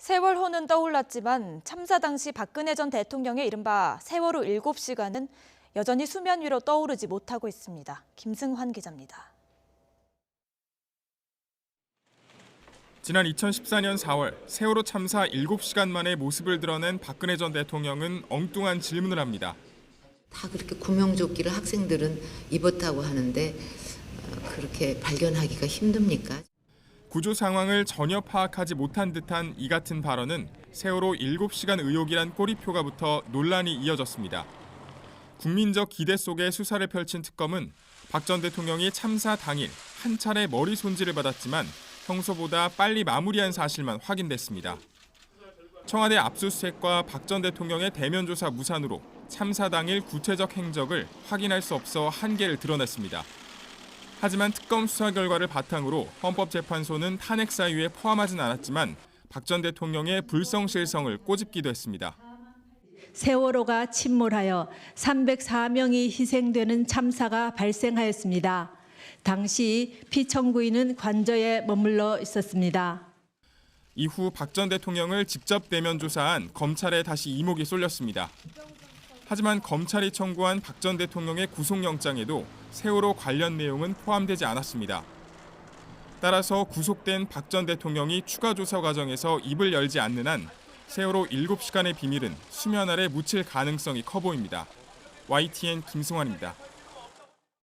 세월호는 떠올랐지만 참사 당시 박근혜 전 대통령의 이른바 세월호 7시간은 여전히 수면 위로 떠오르지 못하고 있습니다. 김승환 기자입니다. 지난 2014년 4월 세월호 참사 7시간 만에 모습을 드러낸 박근혜 전 대통령은 엉뚱한 질문을 합니다. 다 그렇게 구명조끼를 학생들은 입었다고 하는데 그렇게 발견하기가 힘듭니까? 구조 상황을 전혀 파악하지 못한 듯한 이 같은 발언은 세월호 7시간 의혹이란 꼬리표가 붙어 논란이 이어졌습니다. 국민적 기대 속에 수사를 펼친 특검은 박 전 대통령이 참사 당일 한 차례 머리 손질을 받았지만 평소보다 빨리 마무리한 사실만 확인됐습니다. 청와대 압수수색과 박 전 대통령의 대면 조사 무산으로 참사 당일 구체적 행적을 확인할 수 없어 한계를 드러냈습니다. 하지만 특검 수사 결과를 바탕으로 헌법재판소는 탄핵 사유에 포함하진 않았지만 박 전 대통령의 불성실성을 꼬집기도 했습니다. 세월호가 침몰하여 304명이 희생되는 참사가 발생하였습니다. 당시 피청구인은 관저에 머물러 있었습니다. 이후 박 전 대통령을 직접 대면 조사한 검찰에 다시 이목이 쏠렸습니다. 하지만 검찰이 청구한 박 전 대통령의 구속영장에도 세월호 관련 내용은 포함되지 않았습니다. 따라서 구속된 박 전 대통령이 추가 조사 과정에서 입을 열지 않는 한 세월호 7시간의 비밀은 수면 아래 묻힐 가능성이 커 보입니다. YTN 김승환입니다.